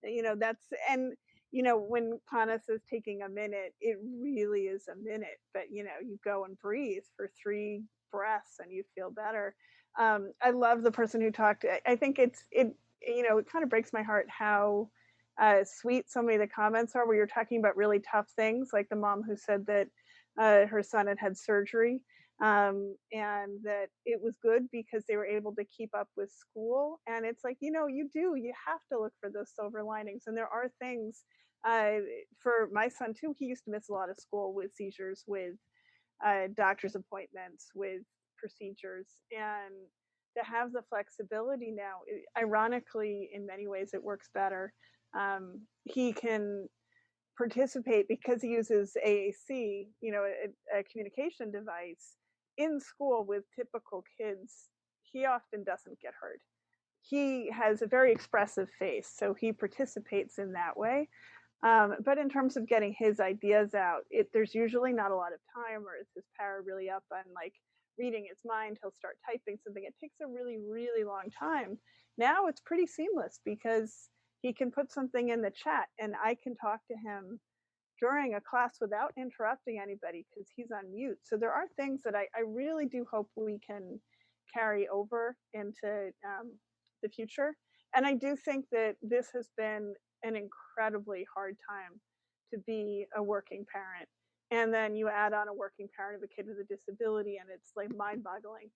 E: You know, that's, and, you know, when Kpana says taking a minute, it really is a minute, but, you know, you go and breathe for 3 breaths and you feel better. I love the person who talked. I think it, you know, it kind of breaks my heart how sweet so many of the comments are where you're talking about really tough things, like the mom who said that her son had surgery, and that it was good because they were able to keep up with school. And it's like, you know, you have to look for those silver linings. And there are things for my son too. He used to miss a lot of school with seizures, with doctor's appointments, with procedures, and to have the flexibility now, ironically, in many ways, it works better. He can participate because he uses AAC, you know, a communication device in school with typical kids. He often doesn't get hurt. He has a very expressive face, so he participates in that way. But in terms of getting his ideas out, there's usually not a lot of time, or is his power really up on like reading his mind? He'll start typing something. It takes a really, really long time. Now it's pretty seamless because he can put something in the chat and I can talk to him during a class without interrupting anybody because he's on mute. So there are things that I really do hope we can carry over into the future. And I do think that this has been an incredibly hard time to be a working parent. And then you add on a working parent of a kid with a disability, and it's like mind-boggling.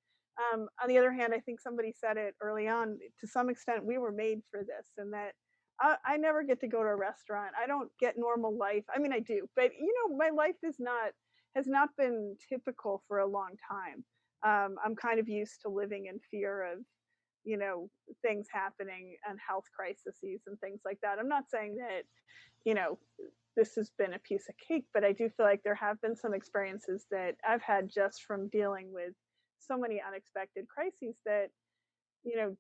E: On the other hand, I think somebody said it early on, to some extent, we were made for this, and that I never get to go to a restaurant. I don't get normal life. I mean, I do, but you know, my life has not been typical for a long time. I'm kind of used to living in fear of, things happening and health crises and things like that. I'm not saying that, you know, this has been a piece of cake, but I do feel like there have been some experiences that I've had just from dealing with so many unexpected crises that,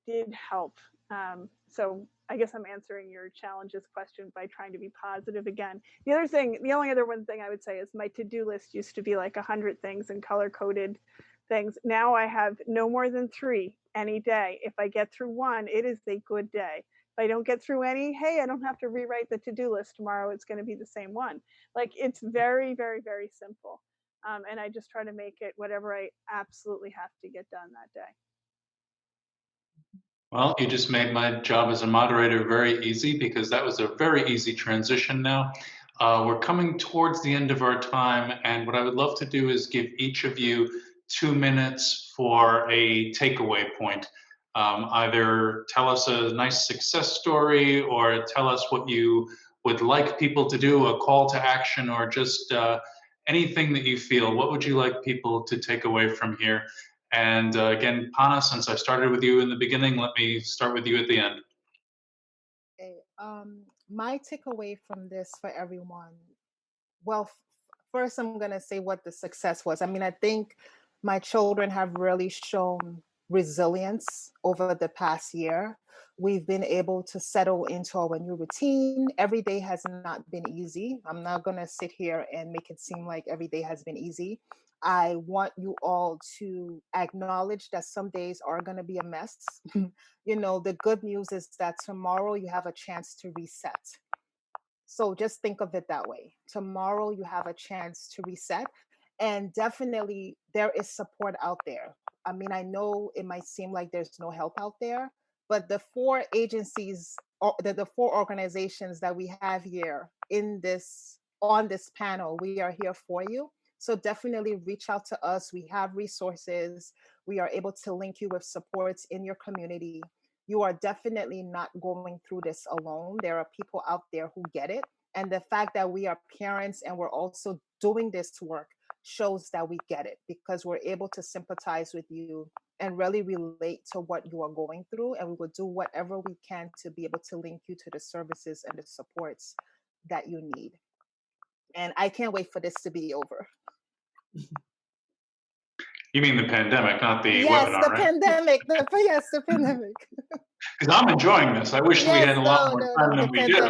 E: did help. So I guess I'm answering your challenges question by trying to be positive again. The only other one thing I would say is my to-do list used to be like 100 things and color-coded things. Now I have no more than 3 any day. If I get through one, it is a good day. If I don't get through any, hey, I don't have to rewrite the to-do list tomorrow. It's going to be the same one. Like, it's very, very, very simple. And I just try to make it whatever I absolutely have to get done that day.
B: Well, you just made my job as a moderator very easy, because that was a very easy transition now. We're coming towards the end of our time, and what I would love to do is give each of you 2 minutes for a takeaway point. Either tell us a nice success story, or tell us what you would like people to do, a call to action, or just anything that you feel. What would you like people to take away from here? And again, Pana, since I started with you in the beginning, let me start with you at the end.
C: Okay. My takeaway from this for everyone, well, first I'm going to say what the success was. I mean, I think my children have really shown resilience over the past year. We've been able to settle into our new routine. Every day has not been easy. I'm not going to sit here and make it seem like every day has been easy. I want you all to acknowledge that some days are going to be a mess. The good news is that tomorrow you have a chance to reset. So just think of it that way. Tomorrow you have a chance to reset. And definitely there is support out there. I mean, I know it might seem like there's no help out there, but the 4 agencies, or the 4 organizations that we have here on this panel, we are here for you. So definitely reach out to us. We have resources. We are able to link you with supports in your community. You are definitely not going through this alone. There are people out there who get it. And the fact that we are parents and we're also doing this work shows that we get it, because we're able to sympathize with you and really relate to what you are going through. And we will do whatever we can to be able to link you to the services and the supports that you need. And I can't wait for this to be over.
B: You mean the pandemic, not the
C: Yes,
B: webinar,
C: the
B: right?
C: pandemic. Yes, the pandemic.
B: Because I'm enjoying this. I wish we
C: Yes,
B: had a lot
C: no,
B: more
C: no,
B: time
C: no, the
B: than we do.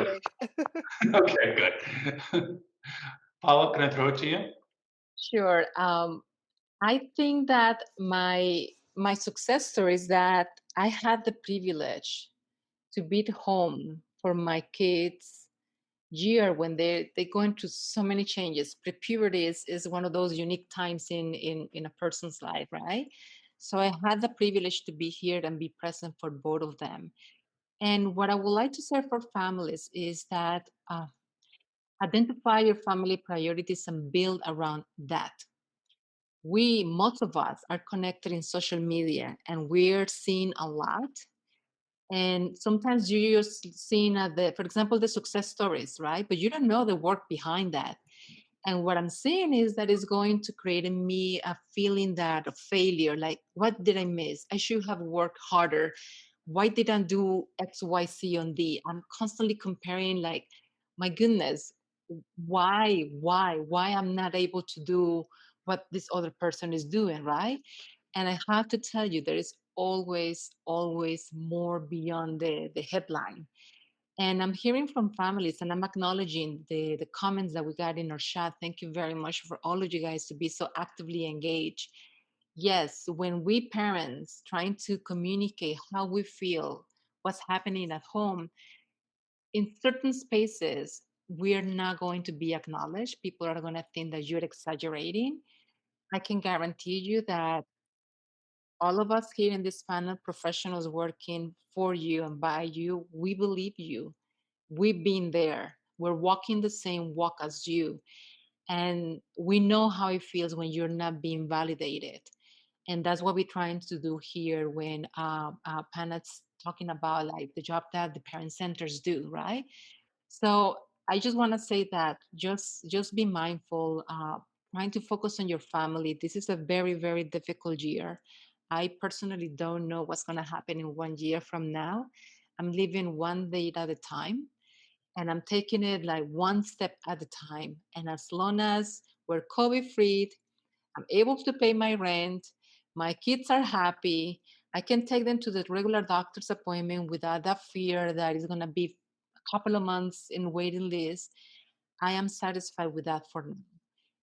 C: pandemic.
B: Okay, good. Paola, can I throw it to you?
D: Sure. I think that my success story is that I had the privilege to be at home for my kids year when they're going through so many changes. Pre-puberty is one of those unique times in a person's life, right? So I had the privilege to be here and be present for both of them. And what I would like to say for families is that identify your family priorities and build around that. Most of us are connected in social media and we're seeing a lot. And sometimes you're seeing, for example, the success stories, right? But you don't know the work behind that. And what I'm seeing is that it's going to create in me a feeling that of failure, like, what did I miss? I should have worked harder. Why didn't I do X, Y, C on D? I'm constantly comparing, like, my goodness, why I'm not able to do what this other person is doing, right? And I have to tell you, there is always, always more beyond the headline. And I'm hearing from families, and I'm acknowledging the comments that we got in our chat. Thank you very much for all of you guys to be so actively engaged. Yes, when we parents trying to communicate how we feel, what's happening at home, in certain spaces, we are not going to be acknowledged. People are going to think that you're exaggerating. I can guarantee you that all of us here in this panel, professionals working for you and by you, we believe you. We've been there. We're walking the same walk as you. And we know how it feels when you're not being validated. And that's what we're trying to do here when Panet's talking about like the job that the parent centers do, right? So I just want to say that just be mindful, trying to focus on your family. This is a very, very difficult year. I personally don't know what's going to happen in 1 year from now. I'm living one day at a time, and I'm taking it like one step at a time. And as long as we're COVID free, I'm able to pay my rent, my kids are happy, I can take them to the regular doctor's appointment without that fear that it's going to be a couple of months in waiting list. I am satisfied with that for now.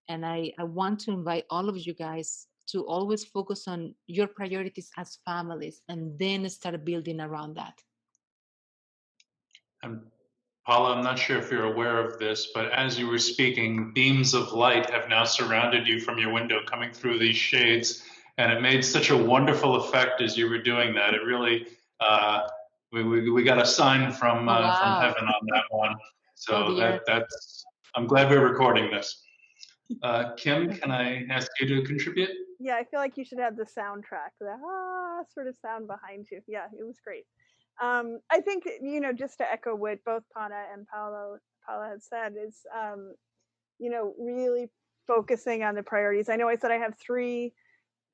D: And I want to invite all of you guys to always focus on your priorities as families and then start building around that.
B: Paula, I'm not sure if you're aware of this, but as you were speaking, beams of light have now surrounded you from your window coming through these shades. And it made such a wonderful effect as you were doing that. It really, we got a sign from
D: Wow.
B: heaven on that one. So
D: Oh dear.
B: that's, I'm glad we're recording this. Kim, can I ask you to contribute?
E: Yeah, I feel like you should have the soundtrack, the sort of sound behind you. Yeah, it was great. I think, just to echo what both Pana and Paola had said is, really focusing on the priorities. I know I said I have three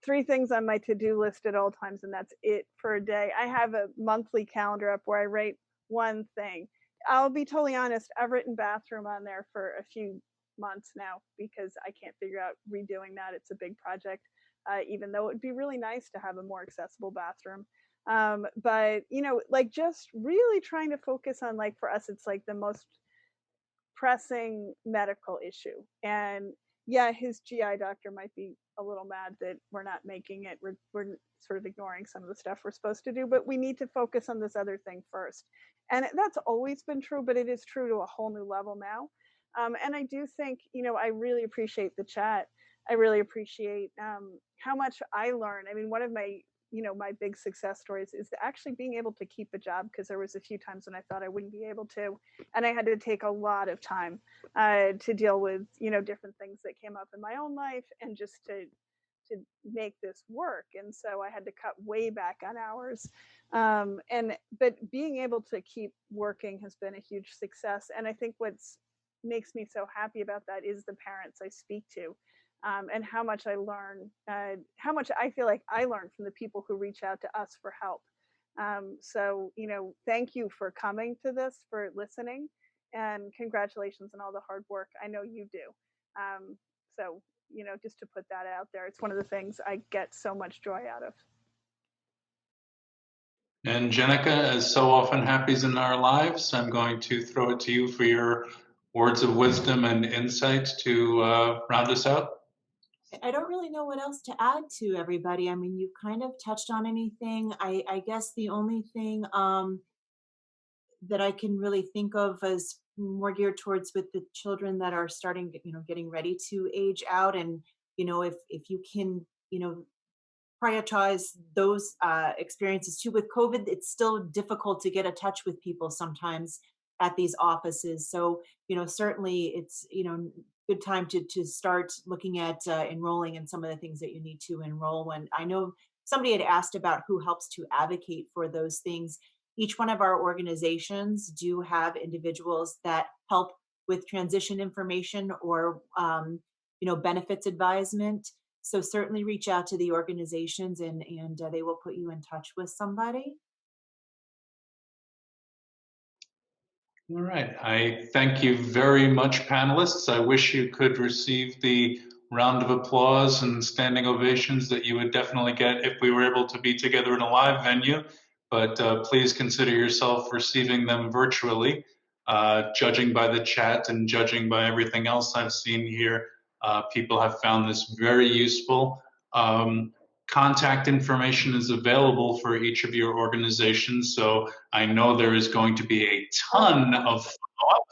E: things on my to-do list at all times, and that's it for a day. I have a monthly calendar up where I write one thing. I'll be totally honest, I've written bathroom on there for a few months now because I can't figure out redoing that. It's a big project, even though it would be really nice to have a more accessible bathroom. But just really trying to focus on, like, for us, it's like the most pressing medical issue. And yeah, his GI doctor might be a little mad that we're not making it. We're sort of ignoring some of the stuff we're supposed to do, but we need to focus on this other thing first. And that's always been true, but it is true to a whole new level now. And I do think, I really appreciate the chat. I really appreciate how much I learn. I mean, one of my my big success stories is actually being able to keep a job, because there was a few times when I thought I wouldn't be able to, and I had to take a lot of time to deal with different things that came up in my own life, and just to make this work. And so I had to cut way back on hours, but being able to keep working has been a huge success. And I think what's makes me so happy about that is the parents I speak to. And how much I learn, how much I feel like I learn from the people who reach out to us for help. So, thank you for coming to this, for listening, and congratulations on all the hard work. I know you do. So, just to put that out there, it's one of the things I get so much joy out of.
B: And Jenica, as so often happens in our lives, I'm going to throw it to you for your words of wisdom and insight to round us out.
F: I don't really know what else to add to everybody. I mean, you've kind of touched on anything. I guess the only thing that I can really think of as more geared towards with the children that are starting, getting ready to age out, and if you can, prioritize those experiences too. With COVID, it's still difficult to get a touch with people sometimes at these offices. So, certainly it's, good time to start looking at enrolling in some of the things that you need to enroll. When I know somebody had asked about who helps to advocate for those things. Each one of our organizations do have individuals that help with transition information or, benefits advisement. So certainly reach out to the organizations, and they will put you in touch with somebody.
B: All right. I thank you very much, panelists. I wish you could receive the round of applause and standing ovations that you would definitely get if we were able to be together in a live venue. But please consider yourself receiving them virtually. Judging by the chat and judging by everything else I've seen here, people have found this very useful. Contact information is available for each of your organizations, so I know there is going to be a ton of follow-up,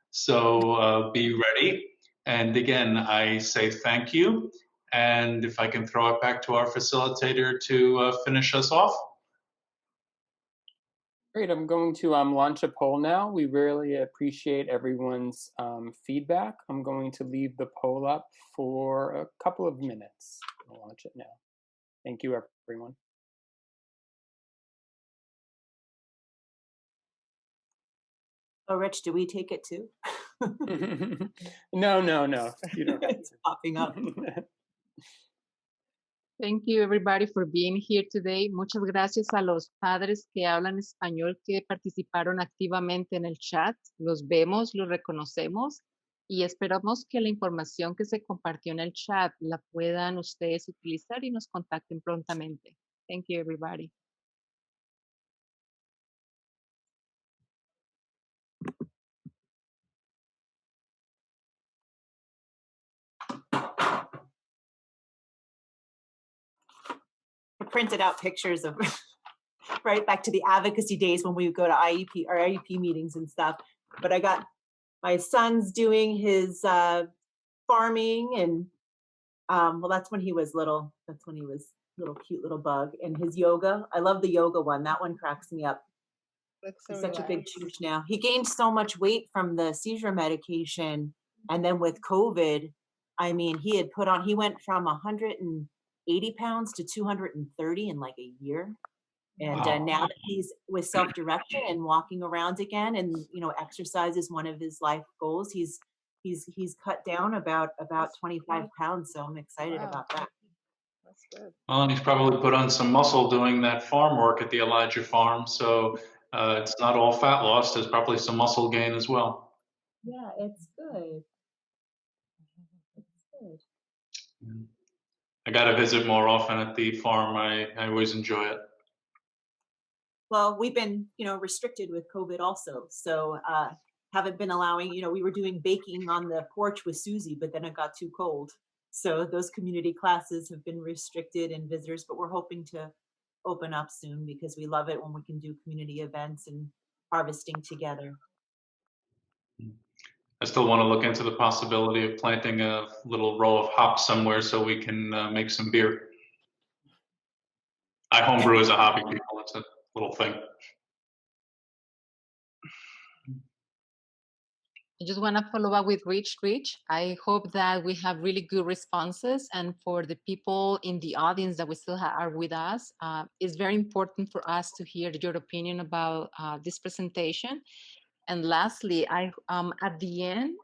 B: so be ready. And again, I say thank you, and if I can throw it back to our facilitator to finish us off.
A: Great, I'm going to launch a poll now. We really appreciate everyone's feedback. I'm going to leave the poll up for a couple of minutes. I'll launch it now. Thank you, everyone.
F: Oh, Rich, do we take it too?
A: No, no, no. You don't have
F: It's popping up.
A: to.
D: Thank you everybody for being here today. Muchas gracias a los padres que hablan español que participaron activamente en el chat. Los vemos, los reconocemos y esperamos que la información que se compartió en el chat la puedan ustedes utilizar y nos contacten prontamente. Thank you everybody.
F: I printed out pictures of right back to the advocacy days when we would go to IEP or IEP meetings and stuff. But I got my son's doing his farming, and well, that's when he was little. That's when he was little cute little bug. And his yoga. I love the yoga one. That one cracks me up.
C: Looks so
F: He's such a big
C: relaxed.
F: chooch now. He gained so much weight from the seizure medication, and then with COVID, I mean, he went from 180 pounds to 230 in like a year. And
B: Wow.
F: now that he's with self-direction and walking around again, and exercise is one of his life goals, he's cut down about 25 pounds. So I'm excited
C: Wow.
F: about that.
C: That's good.
B: Well, and he's probably put on some muscle doing that farm work at the Elijah farm. So it's not all fat loss. There's probably some muscle gain as well.
F: Yeah, it's good. It's good.
B: Yeah. I got to visit more often at the farm. I always enjoy it.
F: Well, we've been, restricted with COVID also. So haven't been allowing, we were doing baking on the porch with Susie, but then it got too cold. So those community classes have been restricted and visitors, but we're hoping to open up soon because we love it when we can do community events and harvesting together.
B: I still want to look into the possibility of planting a little row of hops somewhere so we can make some beer. I homebrew as a hobby, people. It's a little thing.
D: I just want to follow up with Rich. I hope that we have really good responses. And for the people in the audience that we still are with us, it's very important for us to hear your opinion about this presentation. And lastly, at the end,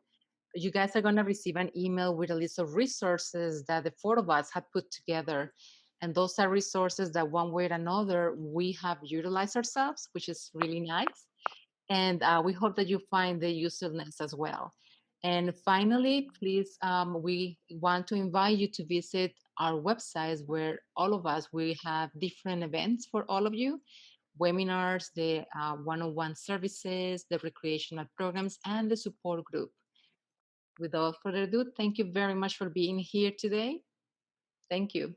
D: you guys are going to receive an email with a list of resources that the four of us have put together. And those are resources that one way or another, we have utilized ourselves, which is really nice. And we hope that you find the usefulness as well. And finally, please, we want to invite you to visit our websites where all of us, we have different events for all of you, webinars, the one-on-one services, the recreational programs, and the support group. Without further ado, thank you very much for being here today. Thank you.